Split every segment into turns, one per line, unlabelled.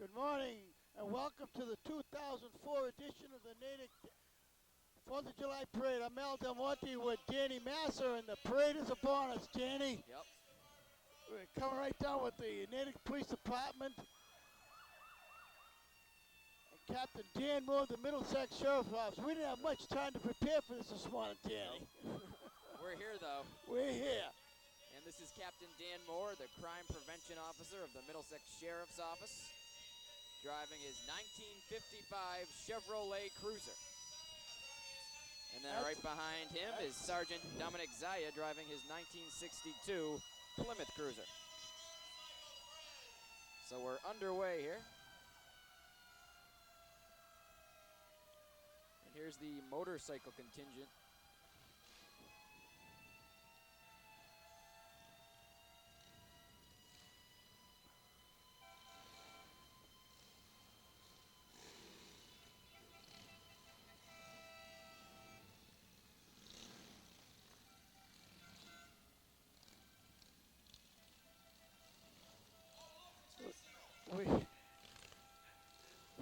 Good morning and welcome to the 2004 edition of the Natick 4th of July Parade. I'm Al Del Monte with Danny Masser, and the parade is upon us, Danny.
Yep.
We're coming right down with the Natick Police Department. And Captain Dan Moore, the Middlesex Sheriff's Office. We didn't have much time to prepare for this morning, Danny.
Nope. We're here, though.
We're here.
And this is Captain Dan Moore, the Crime Prevention Officer of the Middlesex Sheriff's Office, driving his 1955 Chevrolet Cruiser. And then right behind him is Sergeant Dominic Zaya, driving his 1962 Plymouth Cruiser. So we're underway here. And here's the motorcycle contingent.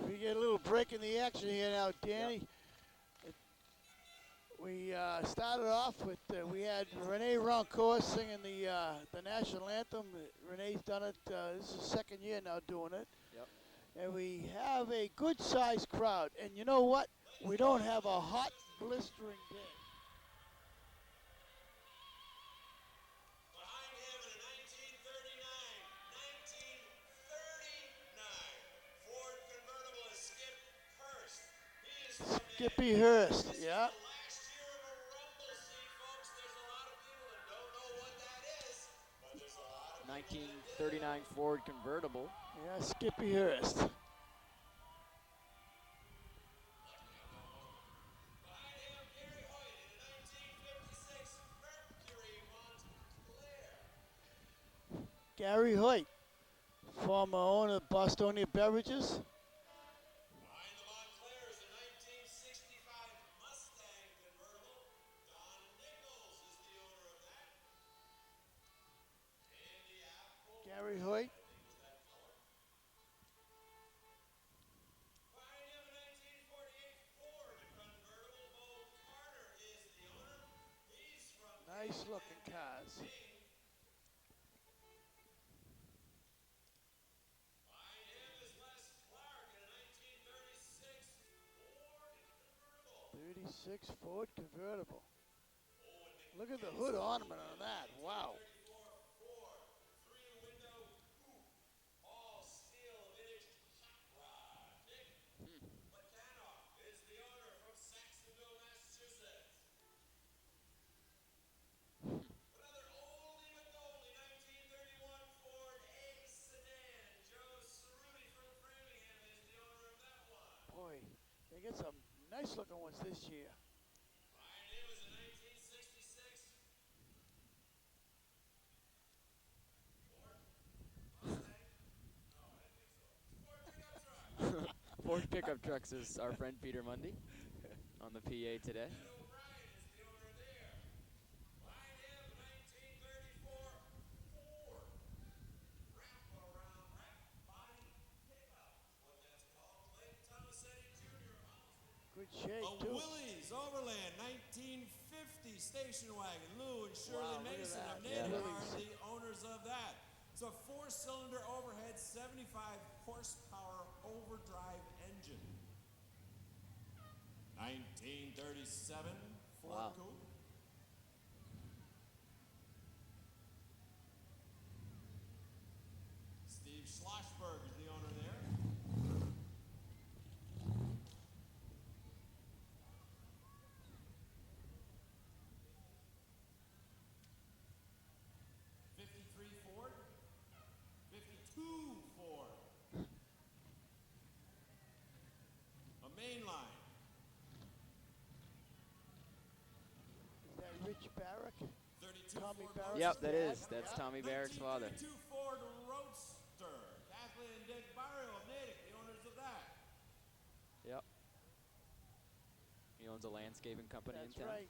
We get a little break in the action here now, Danny.
Yep.
We started off with, we had Renee Roncourt singing the national anthem. Renee's done it, this is the second year now doing it.
Yep.
And we have a good-sized crowd. And you know what? We don't have a hot, blistering day. Skippy Hurst, yeah.
1939 Ford convertible.
Yeah, Skippy Hurst. Gary Hoyt, former owner of Bostonia Beverages. Gary Hoyt. Nice looking cars. '36 Ford convertible. Look at the hood ornament on that. Wow. Boy, they get some nice looking ones this year.
Ford pickup trucks is our friend Peter Mundy on the PA today.
Good shape,
a
too.
Willys Overland 1950 station wagon. Lou and Shirley
Wow,
Mason of
yeah,
Natick
Willys.
are the owners of that. It's a 4-cylinder overhead, 75 horsepower overdrive engine. 1937 Ford
Wow.
Coupe. Steve Schlossberg is the owner there. '53 Ford, '52 Ford. A mainline.
Is that Rich Barrick?
32
Tommy
Ford
Barrick's
Yep, that
dad?
is. That's Tommy Barrick's father.
1932 Ford Roadster. Kathleen and Dick Barrio of Natick, the owners of that.
Yep. He owns a landscaping company
That's
in town.
right.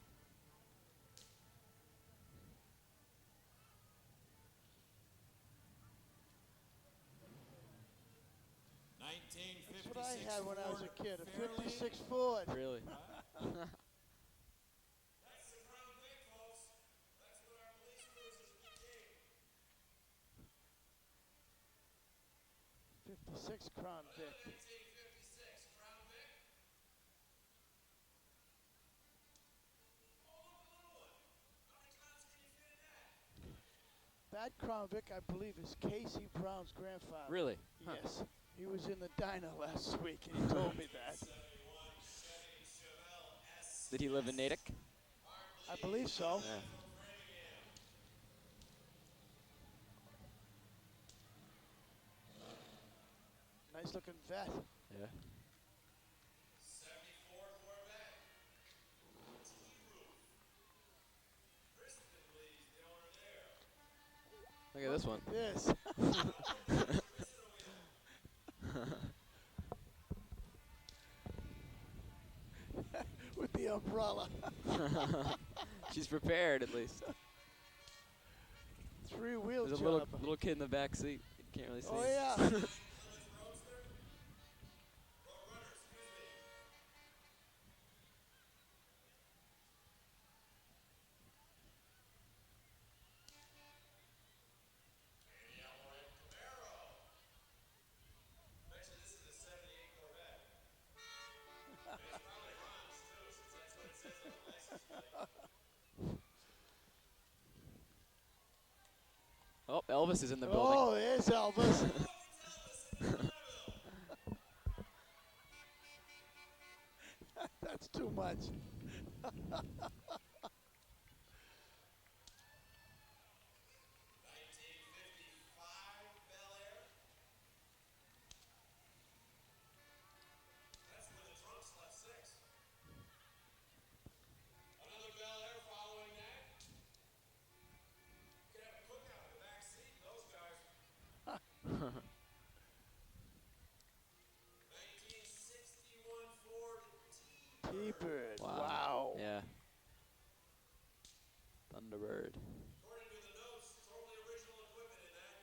I had when I was a kid, a
Fairlane.
56 Ford.
Really?
That's the Crown Vic, folks. That's what our police cruisers became.
56 Crown Vic.
1956 Crown Vic. Oh, look, a little one. How many crowns can you fit in that?
That Crown Vic, I believe, is Casey Brown's grandfather.
Really? Huh.
Yes. He was in the diner last week, and he told me that.
71 Chevy Chevelle S.
Did he live in Natick?
I believe so.
Yeah.
From Framingham.
Nice looking vet.
Yeah.
74 Corvette. T-roof. Kristen Lee's the owner there.
Look at this one.
This. With the umbrella.
She's prepared at least.
Three-wheel
There's a
job.
little kid in the back seat. You can't really see.
Oh,
him.
yeah.
Roadster. Roadrunner, excuse me. Candy Alloy Camaro. Actually, this is a 78 Corvette. It's probably Ron's, too, since that's what it says on the license plate.
Oh, Elvis is in the building.
Oh, there's Elvis. That's too much.
1955 Bel Air. That's when the trunk slept 6. Another Bel Air following that. You could have a cookout in the back seat, those cars. 1961 Ford
T-Bird.
Wow.
Wow.
Yeah. Thunderbird.
According to the notes, totally original equipment in that.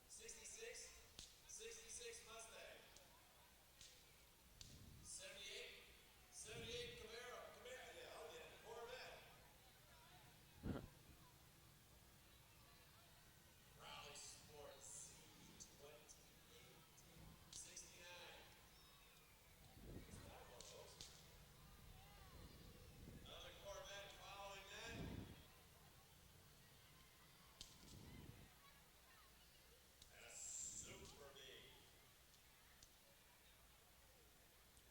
'66 Mustang. 78 Camaro. Yeah, I'll get it. Corvette. Raleigh Sport C28. 69. What's that one, folks? Another Corvette following that. And a Super B.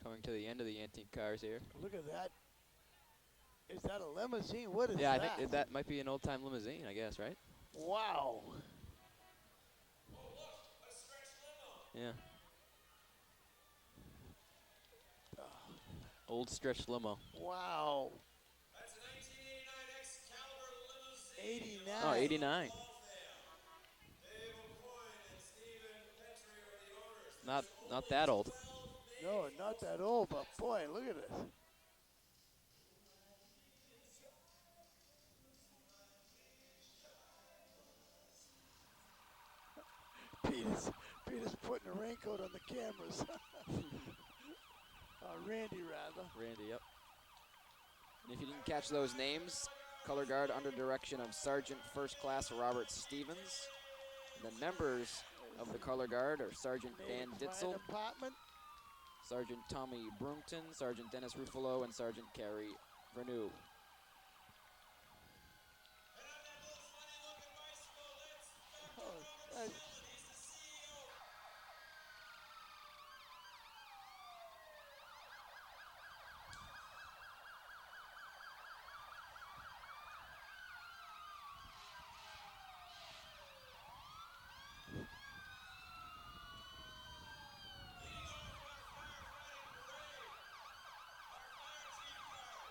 Coming to the end of the antique cars here.
Look at that. Is that a limousine? What is
Yeah, I
that?
think that might be an old-time limousine, I guess, right?
Wow.
Oh, look, a stretch limo.
Yeah. Old stretch limo.
Wow.
That's a 1989 Excalibur limousine.
89.
Oh, 89.
Dave O'Coin and Stephen Petrie are the owners.
Not that old.
No, not that old, but boy, look at this. Peter's putting a raincoat on the cameras. Randy, rather.
Randy, yep. And if you didn't catch those names, color guard under direction of Sergeant First Class Robert Stevens. The members of the color guard are Sergeant Dan
Natick Fire
Ditzel,
Department.
Sergeant Tommy Broomton, Sergeant Dennis Ruffalo, and Sergeant Carrie Vernew.
And on that little funny looking bicycle, let's
Oh,
welcome
that's-
Robert Sullivan. He's the CEO. Leading off our firefighting parade, our fire chief car.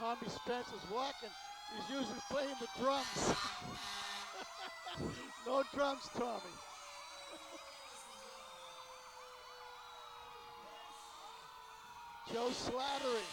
Tommy Spencer's walking. He's usually playing the drums. No drums, Tommy. Joe Slattery.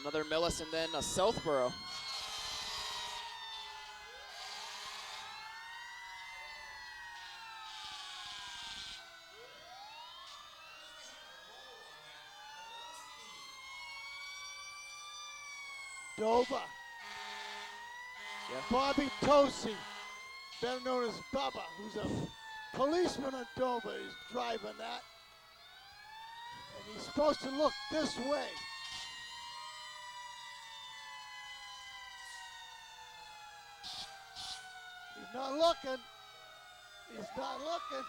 Another Millis and then a Southborough.
Dover.
Yeah.
Bobby Tosi, better known as Bubba, who's a policeman in Dover. He's driving that. And he's supposed to look this way. He's not looking. He's not looking.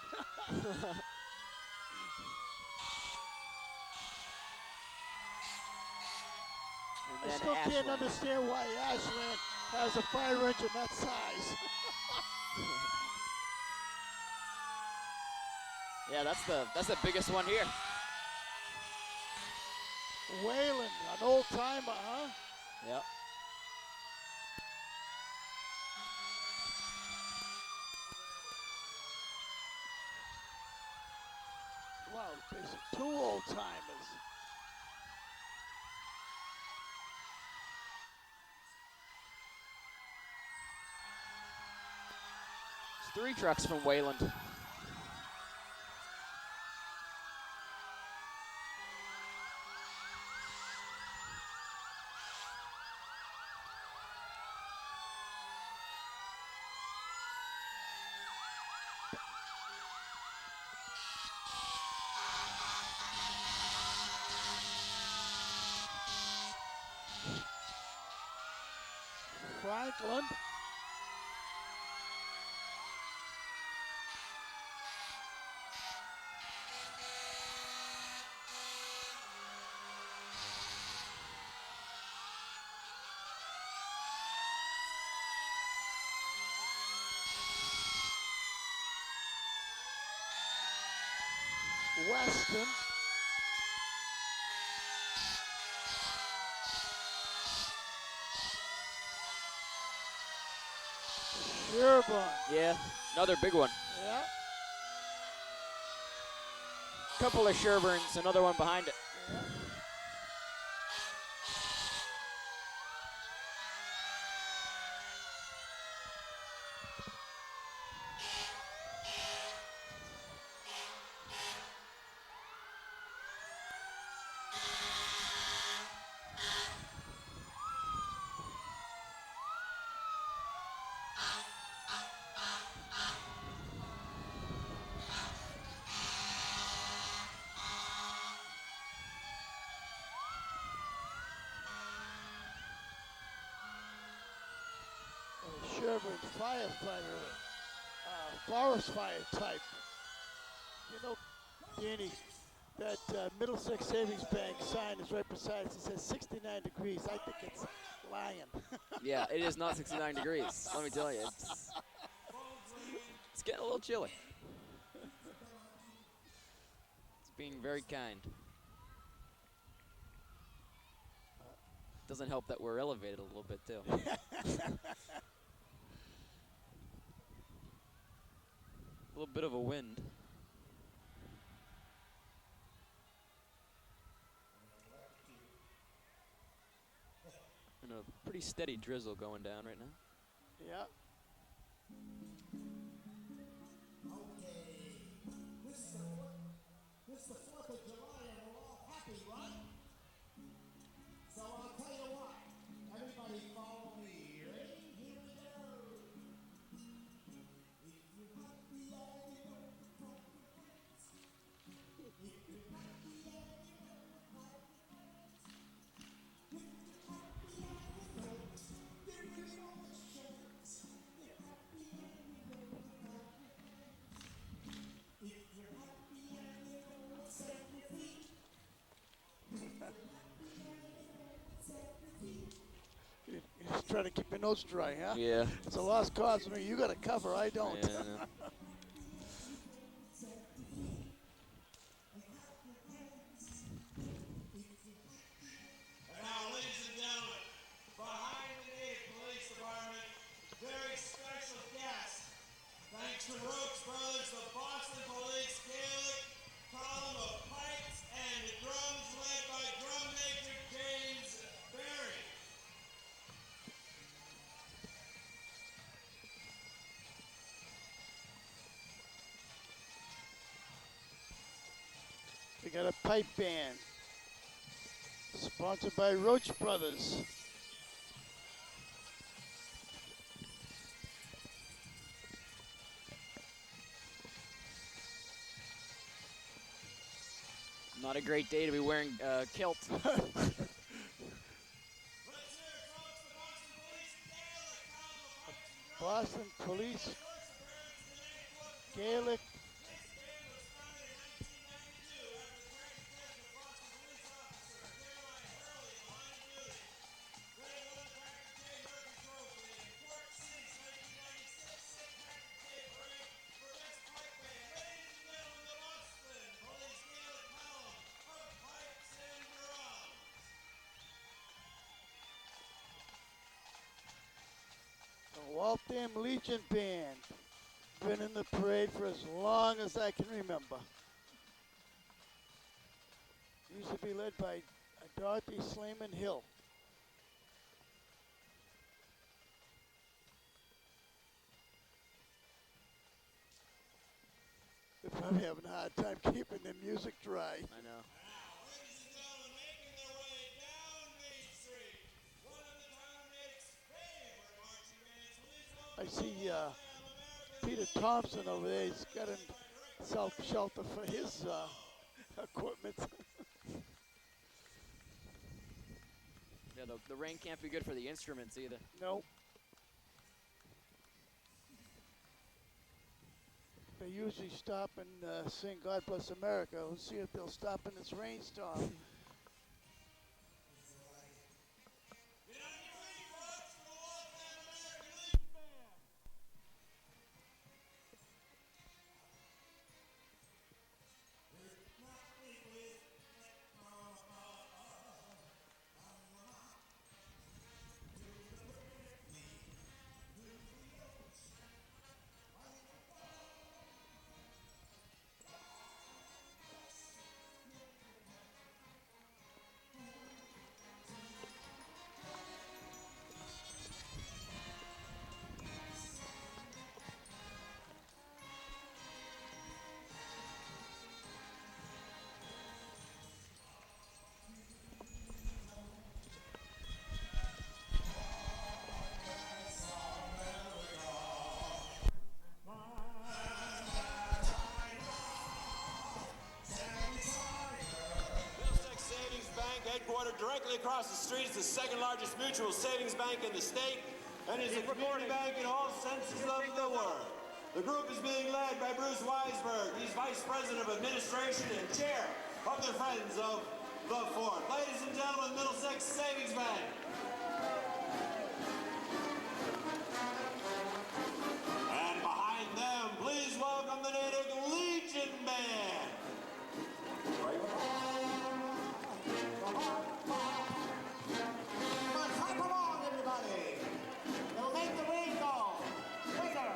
I
And
still can't
Ashland.
understand why Ashland has a fire engine that size.
Yeah, that's the biggest one here.
Whalen, an old timer, huh?
Yep.
Wow, basically 2 old timers.
It's 3 trucks from Wayland.
Franklin. Weston. Sherburne.
Yeah, another big one.
Yeah.
Couple of Sherburns, another one behind it.
Yeah. Sherburne firefighter, forest fire type. You know, Danny, that Middlesex Savings Bank sign is right beside us. It says 69 degrees. I think it's lying.
Yeah, it is not 69 degrees. Let me tell you, it's getting a little chilly. It's being very kind. Doesn't help that we're elevated a little bit too. A little bit of a wind. And a pretty steady drizzle going down right now.
Yeah.
Okay, this is the 4th of July and we're all happy, right? So I'll tell you what, everybody follow me. Ready? Here we go. If you're happy, I know.
trying to keep your nose dry, huh?
Yeah.
It's a lost cause for me. You got to cover. I don't.
Yeah, I know.
And now, ladies and gentlemen, behind the Natick Police Department, very special guest. Thanks to Brooks Brothers, the Boston Police Gaelic column of pipes and drums led by drum major James Berry.
We got a pipe band sponsored by Roach Brothers.
Not a great day to be wearing kilt.
Let's hear it, folks, the Boston Police Gaelic column of pipes and drums.
Boston Police
First appearance in the Natick Local
Gaelic.
This band was founded in 1992 after the tragic death of Boston police officer Jeremiah Hurley in the line of duty. Then it won the Patrick J. Murphy Trophy in Port City's 1996 St. Patrick's Day Parade for Best Pipe Band. Ladies and gentlemen, the Boston Police Gaelic column of pipes and drums.
The Waltham Legion Band. Been in the parade for as long as I can remember. Used to be led by Dorothy Slayman Hill. They're probably having a hard time keeping their music dry.
I know.
Now, ladies and gentlemen, making their way down Main Street, one of the town of Natick's favorite marching bands. Please welcome
I see
the All-American
Peter Thompson over there. He's got himself shelter for his equipment.
Yeah, the rain can't be good for the instruments either.
No. They usually stop and sing God Bless America. We'll see if they'll stop in this rainstorm.
Get on your feet, folks, for the Waltham American Legion Band. Middlesex Savings Bank, headquartered directly across the street, is the second largest mutual savings bank in the state and is a community bank in all senses of the word. The group is being led by Bruce Weisberg. He's Vice President of Administration and Chair of the Friends of the Fourth. Ladies and gentlemen, Middlesex Savings Bank. And behind them, please welcome the Natick Legion Band.
Clap along, everybody. It'll make the rain go quicker.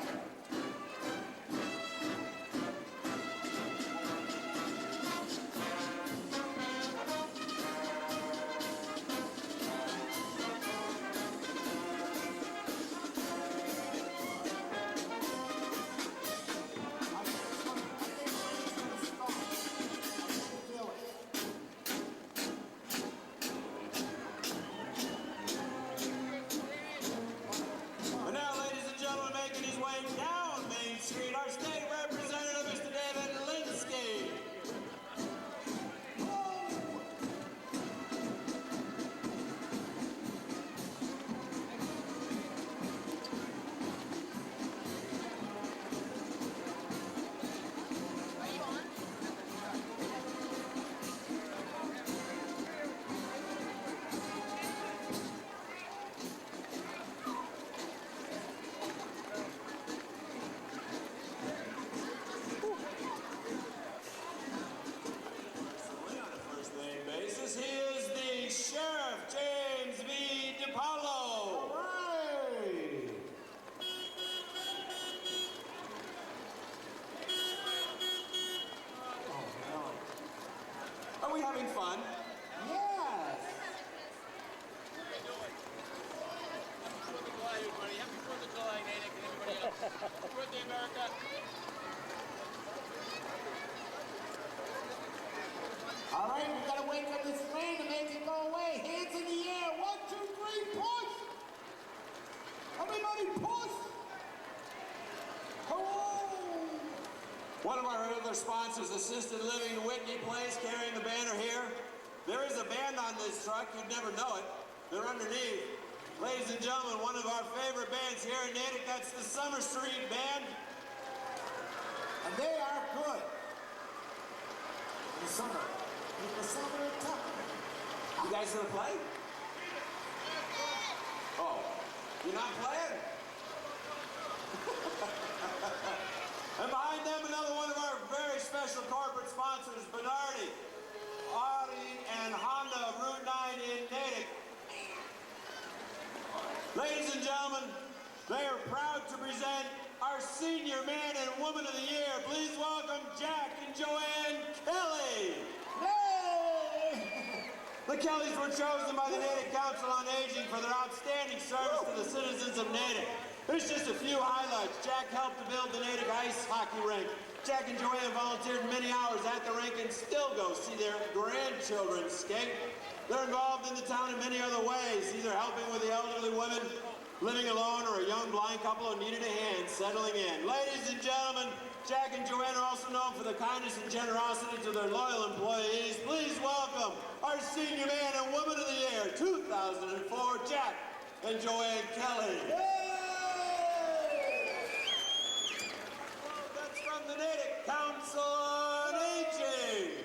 John.
Yes.
Happy 4th of July, Natick, and everybody else. Happy birthday, America.
All right, we gotta wake up this rain to make it go away. Hands in the air. 1, 2, 3, push. Everybody push. Oh.
One of our other sponsors, Assisted Living Whitney Place, carrying the banner here. There is a band on this truck. You'd never know it. They're underneath. Ladies and gentlemen, one of our favorite bands here in Natick, that's the Summer Street Band.
And they are good. In the summer. In the summer time.
You guys gonna play? Oh, you're not playing? And behind them, another one of our very special corporate sponsors, Bernardi, Audi, and Honda, Route 9 in Natick. Ladies and gentlemen, they are proud to present our Senior Man and Woman of the Year. Please welcome Jack and Joanne Kelly.
Yay!
The Kellys were chosen by the Natick Council on Aging for their outstanding service to the citizens of Natick. Here's just a few highlights. Jack helped to build the Natick ice hockey rink. Jack and Joanne volunteered many hours at the rink and still go see their grandchildren skate. They're involved in the town in many other ways, either helping with the elderly women living alone or a young blind couple who needed a hand settling in. Ladies and gentlemen, Jack and Joanne are also known for the kindness and generosity to their loyal employees. Please welcome our Senior Man and Woman of the Year 2004, Jack and Joanne Kelly. Well, that's from the Natick Council on Aging.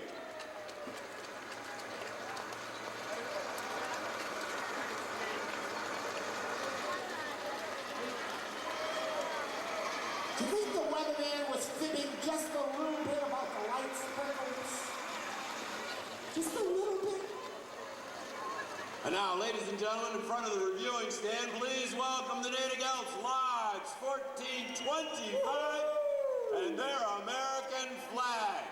Do you think the weatherman was fibbing just a little bit about the light sprinkles? Just a little bit?
And now, ladies and gentlemen, in front of the reviewing stand, please welcome the Natick Elks Lodge 1425 and their American flag.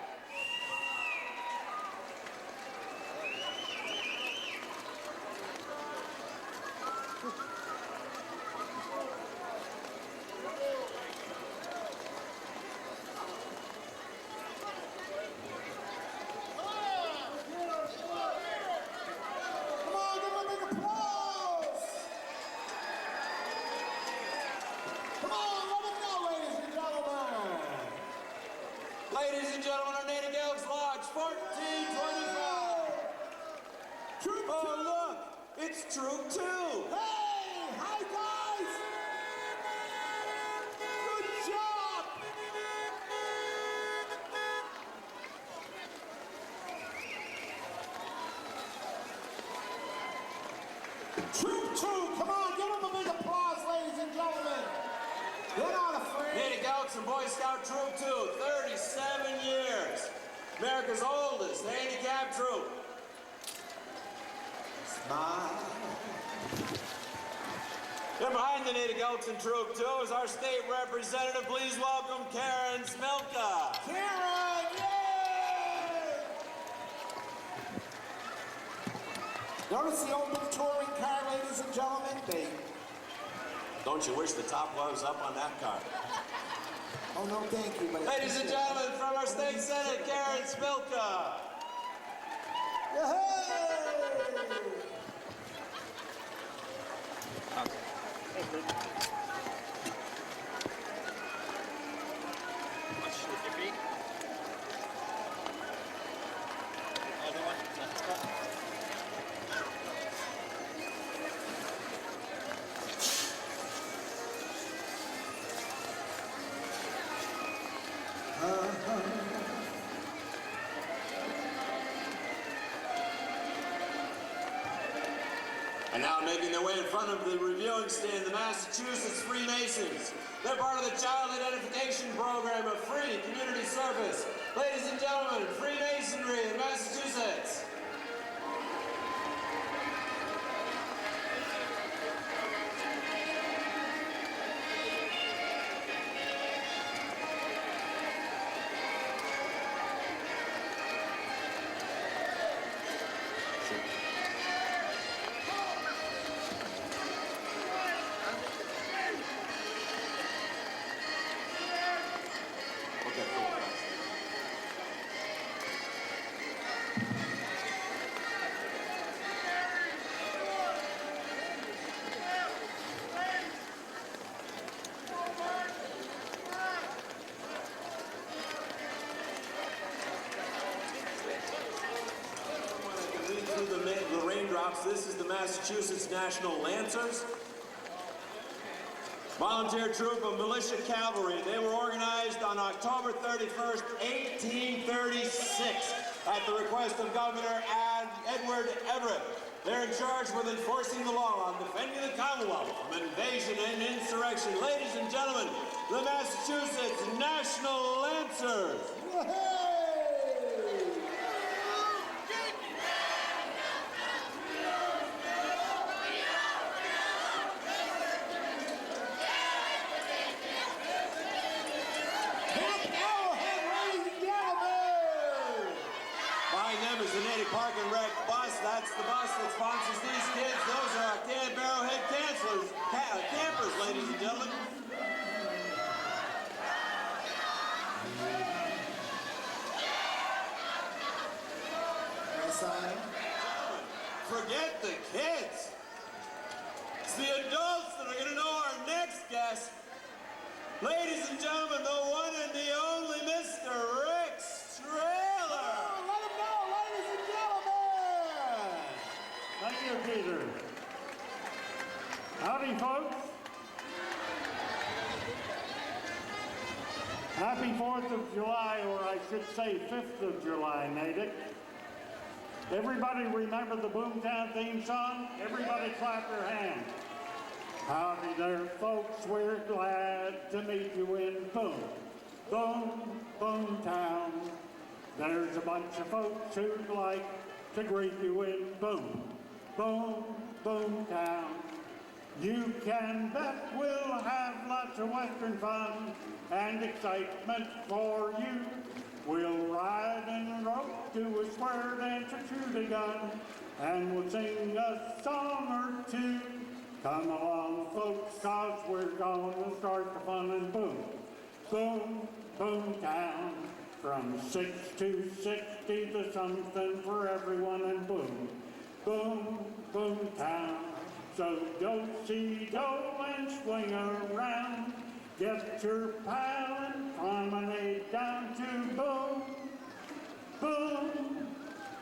Come on, give them a big applause! Come on, let them know, ladies and gentlemen!
Ladies and gentlemen, our Natick Elks Lodge 1425.
Troop
Oh,
two.
look, it's Troop 2.
Hey! Hi, guys! Good job! Troop 2, come on, give them a big applause, ladies and gentlemen. They're not afraid.
Natick Elks and Boy Scout Troop 2, 37 years. America's oldest handicapped troop.
Smile.
And behind the Natick Elks and Troop 2 is our state representative. Please welcome Karen Smilka.
Karen, yay! Notice the open touring car, ladies and gentlemen?
Don't you wish the top was up on that car?
Oh, no, thank you. But
Ladies and gentlemen, from our state senate, Karen Smilka. And now making their way in front of the reviewing stand, the Massachusetts Freemasons. They're part of the Child Identification Program of free community service. Ladies and gentlemen, Freemasonry in Massachusetts. Ops. This is the Massachusetts National Lancers, volunteer troop of militia cavalry. They were organized on October 31st, 1836, at the request of Governor Edward Everett. They're in charge with enforcing the law on defending the Commonwealth from invasion and insurrection. Ladies and gentlemen, the Massachusetts National Lancers. The Natick Park and Rec bus, that's the bus that sponsors these kids. Those are our Barrowhead campers, ladies and gentlemen.
Yes, I am.
Forget the kids. It's the adults that are going to know our next guest. Ladies and gentlemen, the one and the only Mr. Rex Trailer.
Thank you, Peter. Howdy, folks. Happy 4th of July, or I should say 5th of July, Natick. Everybody remember the Boomtown theme song? Everybody clap your hands. Howdy there, folks. We're glad to meet you in Boomtown. There's a bunch of folks who'd like to greet you in Boomtown. You can bet we'll have lots of Western fun and excitement for you. We'll ride in a rope, do a square dance or shoot a gun, and we'll sing a song or two. Come along, folks, 'cause we're gonna start the fun in Boomtown. From 6 to 60, there's something for everyone in Boomtown. So do-si-do and swing around. Get your pal and promenade down to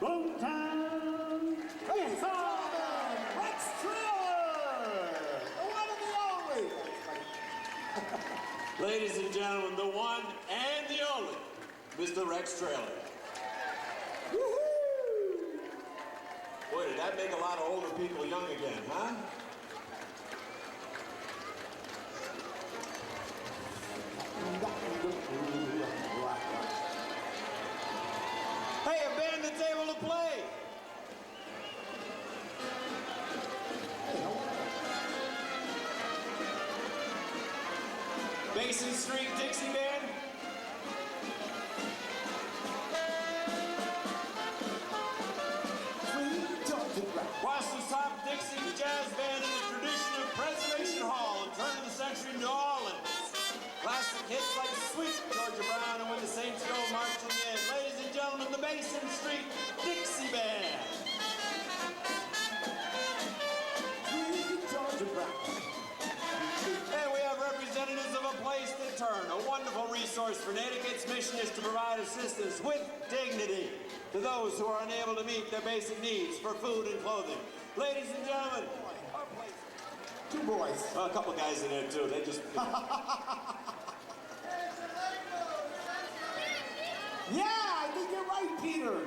Boomtown.
Yes, Rex Trailer, the one and the only.
Ladies and gentlemen, the one and the only Mr. Rex Trailer.
Woohoo!
Boy, did that make a lot of older people young again, huh? Hey, a band that's able to play. Basin Street Dixie Band. Boston's top Dixie jazz band in the tradition of Preservation Hall and turn of the century New Orleans. Classic hits like Sweet Georgia Brown and When the Saints Go Marching In. Ladies and gentlemen, the Basin Street Dixie Band. And we have representatives of A Place to Turn, a wonderful resource for Natick. Its mission is to provide assistance with dignity to those who are unable to meet their basic needs for food and clothing. Ladies and gentlemen, our place.
2 boys.
Well, a couple guys in there too. They just.
Yeah, I think you're right, Peter.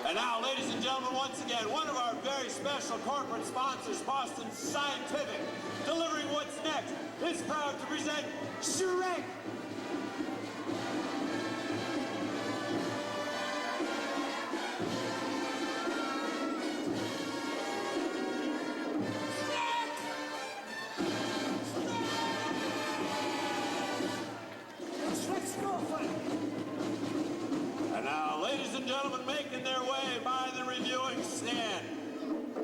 And now, ladies and gentlemen, once again, one of our very special corporate sponsors, Boston Scientific, delivering what's next, is proud to present Shrek. And now, ladies and gentlemen, making their way by the reviewing stand,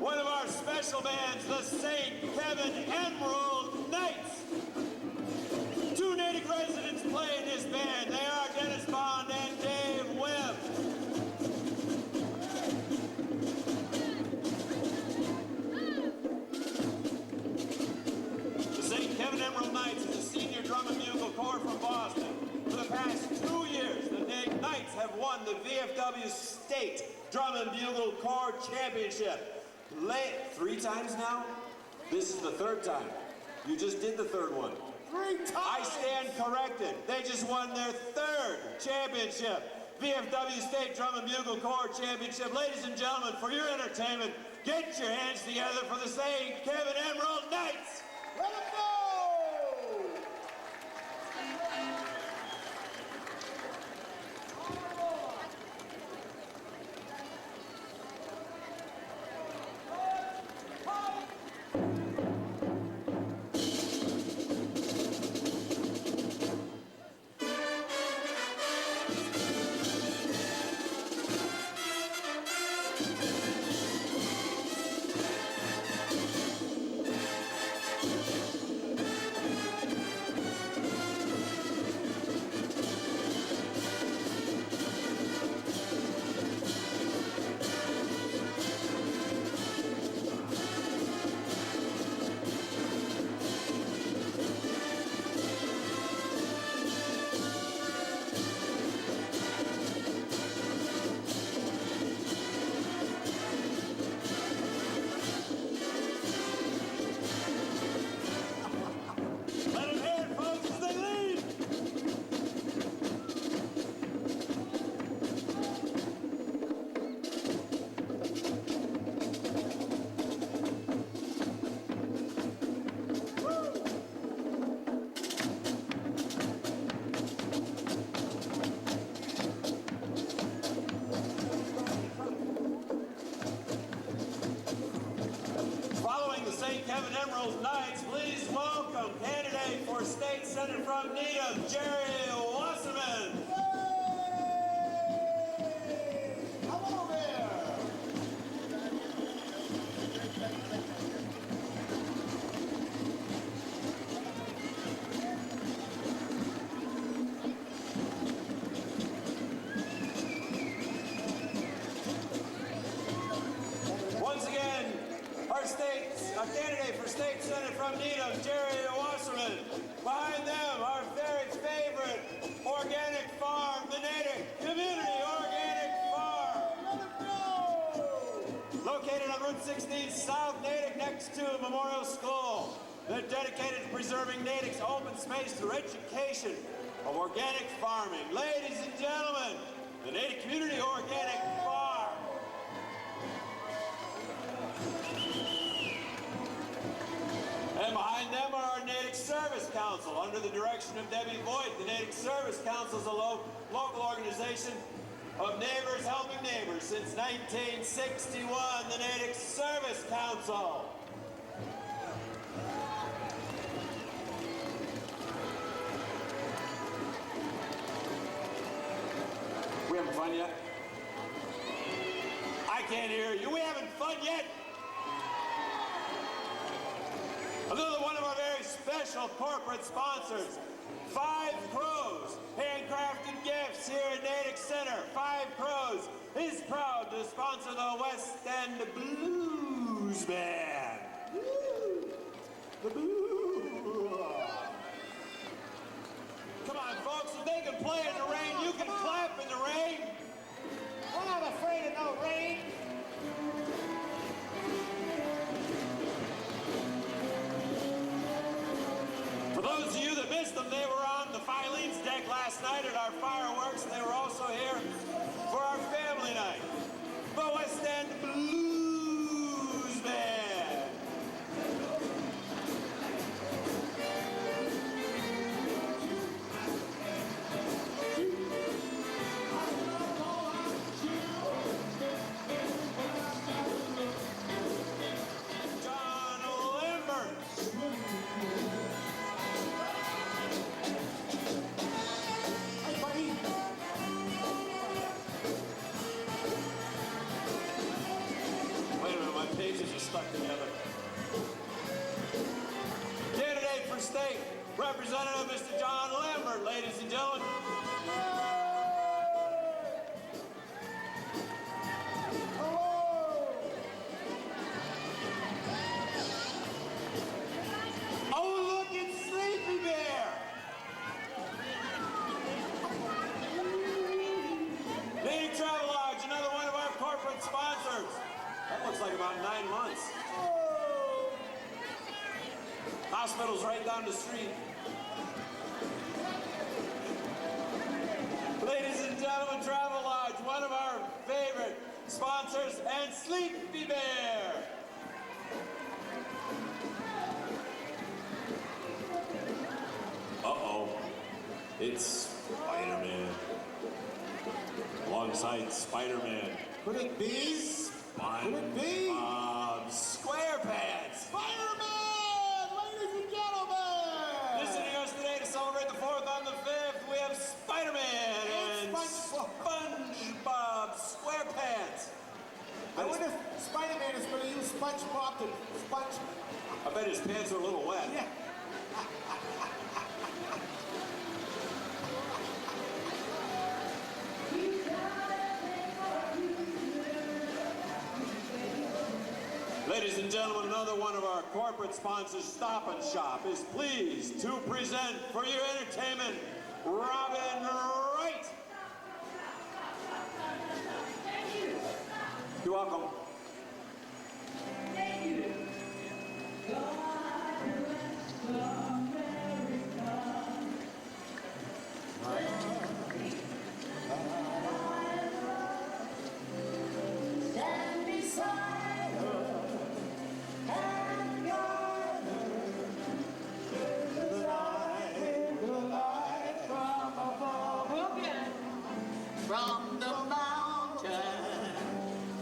one of our special bands, the St. Kevin Emerald Knights. 2 Natick residents play in this band. They are Dennis Bond and Dave Webb. The St. Kevin Emerald Knights is a senior drum and bugle corps from Boston. For the past 2 years, the Natick Knights have won the VFW State Drum and Bugle Corps Championship. 3 times now? This is the 3rd time. You just did the 3rd one.
3 times!
I stand corrected. They just won their 3rd championship. VFW State Drum and Bugle Corps Championship. Ladies and gentlemen, for your entertainment, get your hands together for the St. Kevin Emerald Knights!
Let 'em go!
Let them hear it, folks, as they leave! Following the St. Kevin Emerald Knights, please welcome candidate for State Senate from Needham, Jerry Wasserman.
Come on there!
Once again, our candidate for State Senate from Needham, Jerry Wasserman. Behind them, our very favorite organic farm, the Natick Community Organic Farm.
Let 'em go!
Located on Route 16 South Natick next to Memorial School. They're dedicated to preserving Natick's open space through education of organic farming. Ladies and gentlemen, the Natick Community Organic Farm. And behind them are our Natick Service Council. Under the direction of Debbie Voigt, the Natick Service Council is a local organization of neighbors helping neighbors. Since 1961, the Natick Service Council. We having fun yet? I can't hear you. We having fun yet? Another one of our very special corporate sponsors, 5 Crows, handcrafted gifts here at Natick Center. 5 Crows is proud to sponsor the West End Blues Band. Woo! The blues. Come on, folks, if they can play in the rain, you can clap in the rain.
We're not afraid of no rain.
For those of you that missed them, they were on the Filene's deck last night at our fireworks. They were also here for our family night. The West End Blues Band. John Lambert.
Hey, buddy.
Wait a minute, my pages are stuck together. Candidate for state, Representative Mr. John Lambert, ladies and gentlemen. Oh, look, it's Sleepy Bear. looks like about 9 months. Hospital's right down the street. Ladies and gentlemen, Travel Lodge, one of our favorite sponsors, and Sleepy Bear. Uh-oh. It's Spider-Man. Alongside Spider-Man.
Could it be? Could it be?
SquarePants.
Spider-Man! Ladies and gentlemen!
Visiting us today to celebrate the 4th on the 5th, we have Spider-Man and SpongeBob SquarePants.
I wonder if Spider-Man is going to use SpongeBob to sponge.
I bet his pants are a little wet.
Yeah.
Ladies and gentlemen, another one of our corporate sponsors, Stop and Shop, is pleased to present for your entertainment, Robin Wright. You're welcome.
Stand beside her and guide her. The light from above. Again. From the mountain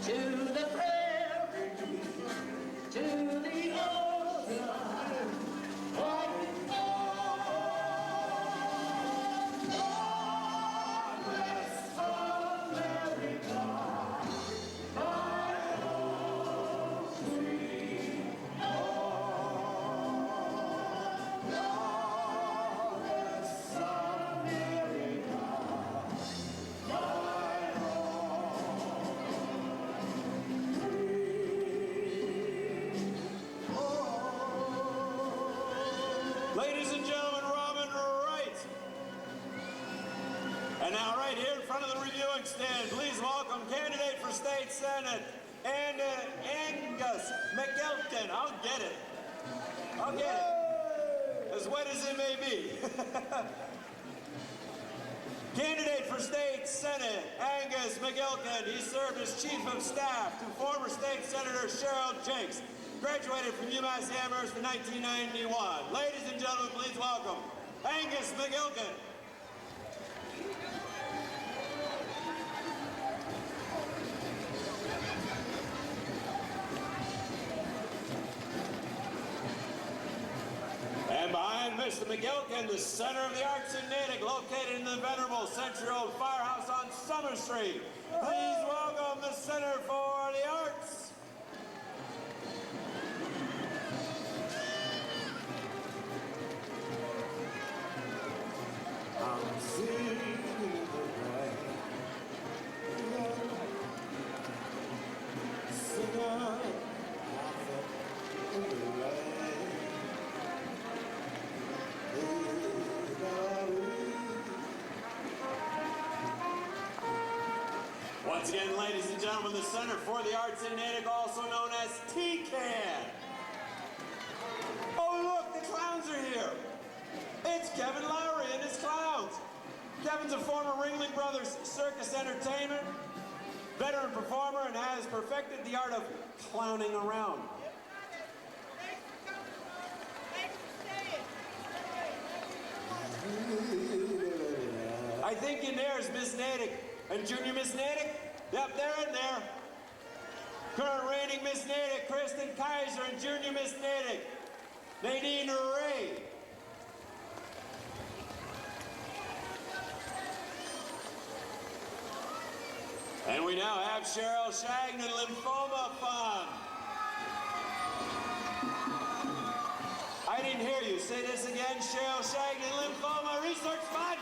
to the prairie, to the ocean, what is God bless America, my home sweet home. God bless America, my
Ladies and gentlemen, Robin Wright. And now right here in front of the reviewing stand, please welcome candidate for state senate, and Angus McElkin. I'll get it. As wet as it may be. Candidate for state senate, Angus McElkin. He served as chief of staff to former state senator Cheryl Jenks. Graduated from UMass Amherst in 1991. Ladies and gentlemen, please welcome Angus McElkin. And behind Mr. McElkin, the Center of the Arts in Natick, located in the venerable century-old firehouse on Summer Street. Please welcome the Center for the Arts.
I'm singing in the rain. Singer, in the rain.
Once again, ladies and gentlemen, the Center for the Arts in Natick, also known as TCAN. Oh, look, the clowns are here. It's Kevin Lowry and his clowns. Kevin's a former Ringling Brothers circus entertainer, veteran performer, and has perfected the art of clowning around. I think in there is Miss Natick and Junior Miss Natick. Yep, they're in there. Current reigning Miss Natick, Kristen Kaiser, and Junior Miss Natick, Nadine Ray. And we now have Cheryl Shagnon Lymphoma Fund. I didn't hear you. Say this again. Cheryl Shagnon Lymphoma Research Fund.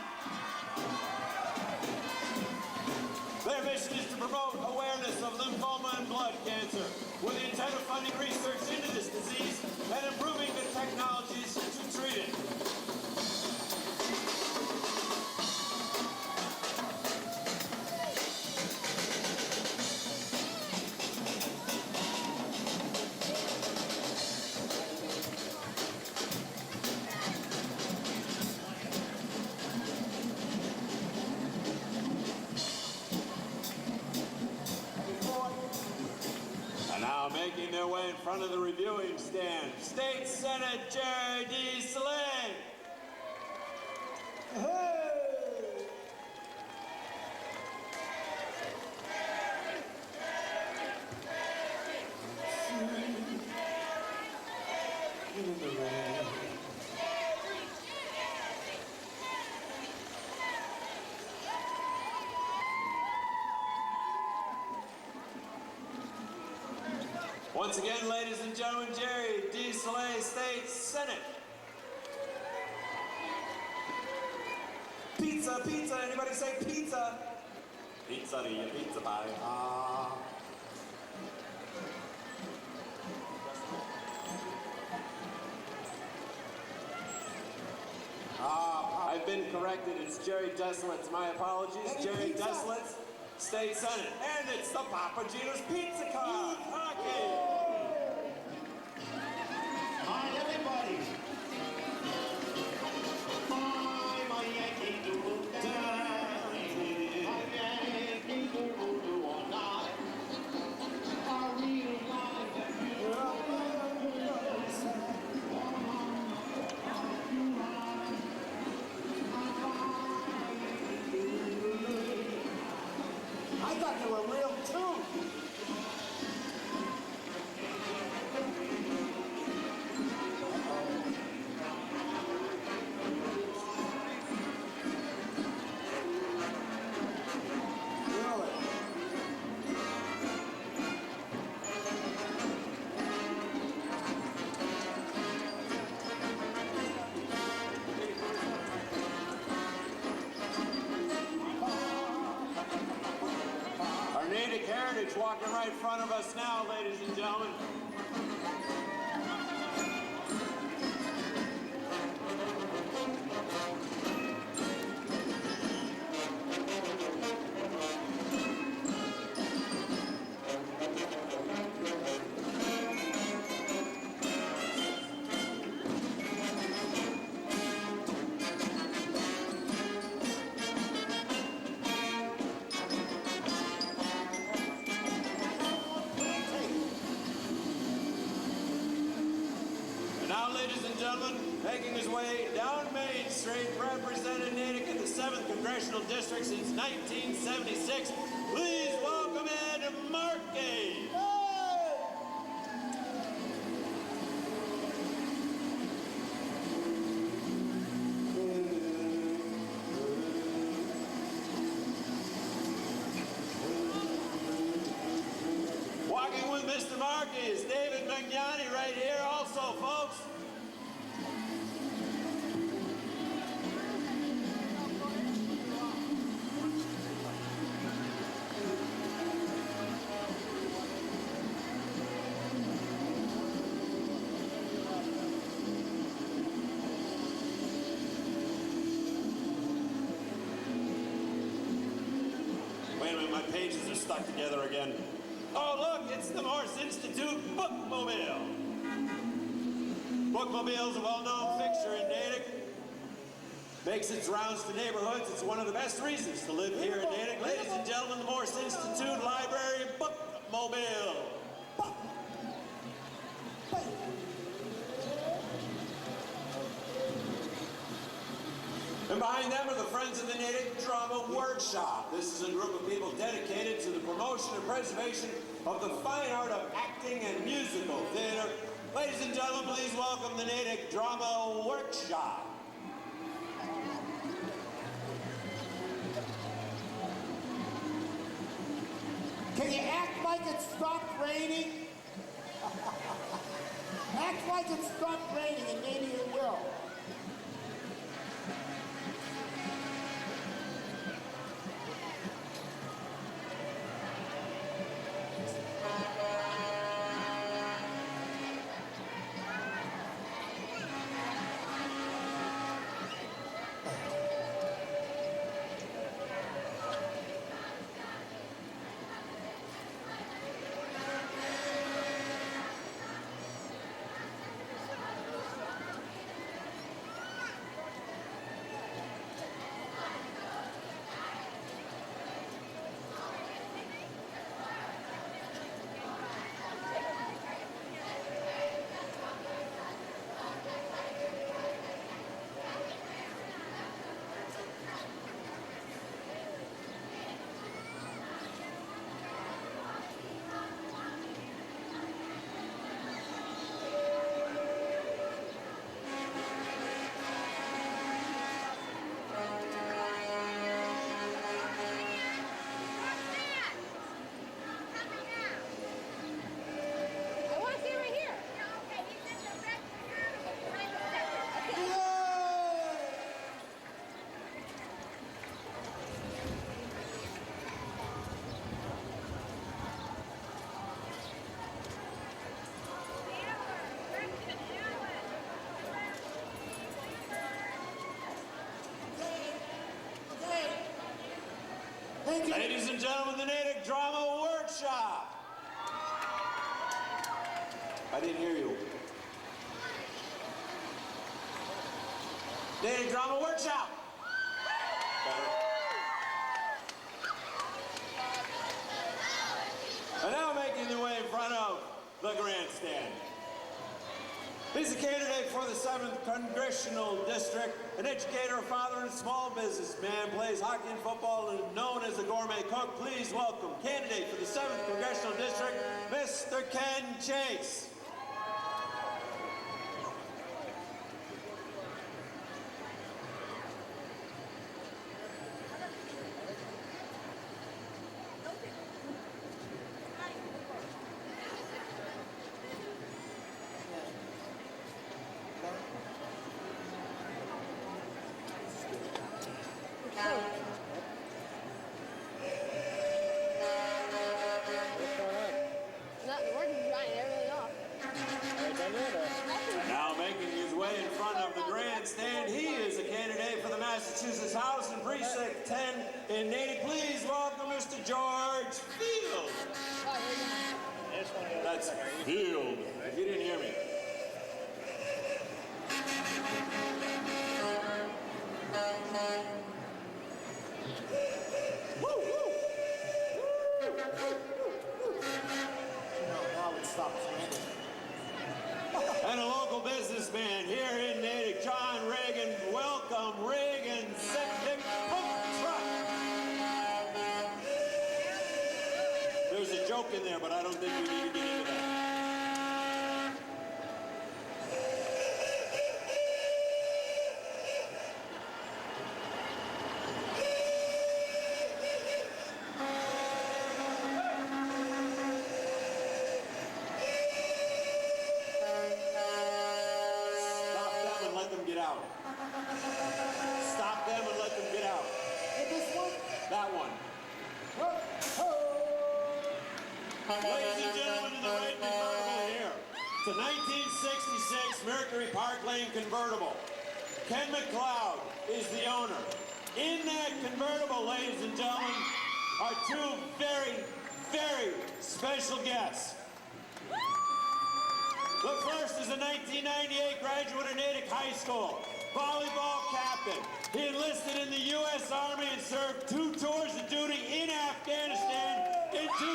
Their mission is to promote awareness of lymphoma and blood cancer with the intent of funding research into this disease and improving the technologies to treat it. front of the reviewing stand, State Senate Jerry D. Slay. Once again, ladies and gentlemen, Jerry D. Slay, State Senate. Pizza, pizza, anybody say pizza? Pizzeria, pizza pie. I've been corrected. It's Jerry Deslitz. My apologies. Jerry Deslitz, State Senate. And it's the Papa Gino's Pizza Car. Hockey.
Hi, everybody. My Yankee Doodle down. My Yankee Doodle do all night. I really like that I thought they were real too.
Our Natick heritage walking right in front of us now, ladies and gentlemen. Now, ladies and gentlemen, making his way down Main Street, representing Natick in the 7th Congressional District since 1976, please welcome Ed Markey. Walking with Mr. Markey is David Magnani right here also, folks. Wait a minute, my pages are stuck together again. Oh, look, it's the Morse Institute Bookmobile. Bookmobile's a well-known fixture in Natick. Makes its rounds to neighborhoods. It's one of the best reasons to live here in Natick. Ladies and gentlemen, the Morse Institute Library Bookmobile. And behind them are the Friends of the Natick Drama Workshop. This is a group of people dedicated to the promotion and preservation of the fine art of acting and musical theater. Ladies and gentlemen, please welcome the Natick Drama Workshop.
Can you act like it stopped raining? Act like it stopped raining and maybe it will.
Ladies and gentlemen, the Natick Drama Workshop. I didn't hear you. Natick Drama Workshop. Better. And now making their way in front of the grandstand. He's a candidate for the 7th Congressional District, an educator, a father, and a small businessman, plays hockey and football, and is known as a gourmet cook. Please welcome candidate for the 7th Congressional District, Mr. Ken Chase. Now making his way in front of the grandstand, he is a candidate for the Massachusetts House in Precinct 10 in Natick. Please welcome Mr. George Field. That's Field, if you didn't hear me. Woo, woo.
Now it stops raining.
And a local businessman here in Natick, John Reagan. Welcome, Reagan Septic Boat Truck. There's a joke in there, but I don't think we need to get into that. Stop them and let them get out. Stop them and let them get out.
This one?
That one. Ladies and gentlemen, in the red convertible here, it's a 1966 Mercury Park Lane convertible. Ken McLeod is the owner. In that convertible, ladies and gentlemen, are two very, very special guests. The first is a 1998 graduate of Natick High School, volleyball captain. He enlisted in the U.S. Army and served 2 tours of duty in Afghanistan in 2002.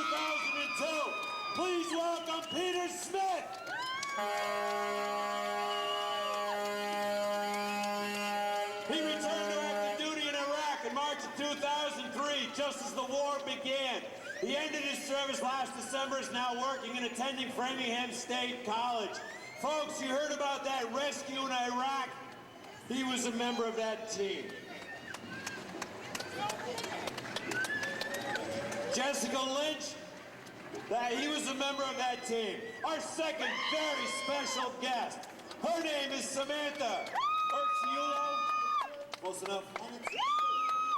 Please welcome Peter Smith. He returned to active duty in Iraq in March of 2003, just as the war began. He ended his service last December, is now working and attending Framingham State College. Folks, you heard about that rescue in Iraq? He was a member of that team. Jessica Lynch, he was a member of that team. Our second very special guest, her name is Samantha Urciolo. Close enough?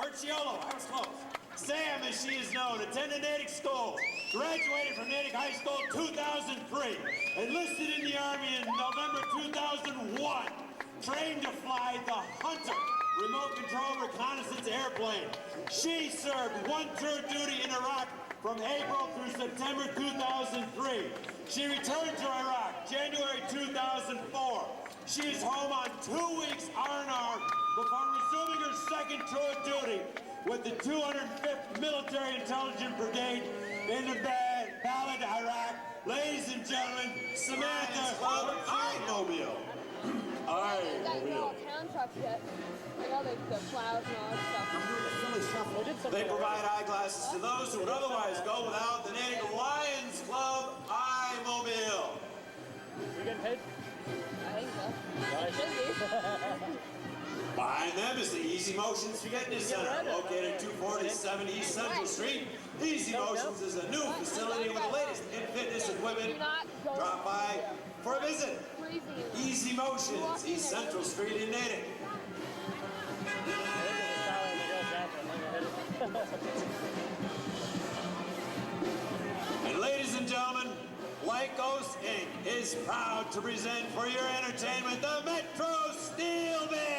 Urciolo, I was close. Sam, as she is known, attended Natick School, graduated from Natick High School 2003, enlisted in the Army in November 2001, trained to fly the Hunter remote control reconnaissance airplane. She served 1 tour of duty in Iraq from April through September 2003. She returned to Iraq January 2004. She is home on 2 weeks R&R before resuming her second tour of duty with the 205th Military Intelligence Brigade in the Ballad, Iraq. Ladies and gentlemen, Samantha I-Mobile. I-Mobile.
Town trucks yet. Like all the plows and all that stuff.
They provide eyeglasses to those who would otherwise go without. The Natick Lions Club I-Mobile.
You getting paid?
I think so. It should be.
Behind them is the Easy Motions Fitness Center, located at 247 East Central Street. Easy Motions is a new facility with the latest in fitness equipment. Drop by for a visit. Easy Motions, East Central Street in Natick. And ladies and gentlemen, Lycos Inc. is proud to present for your entertainment the Metro Steel Band.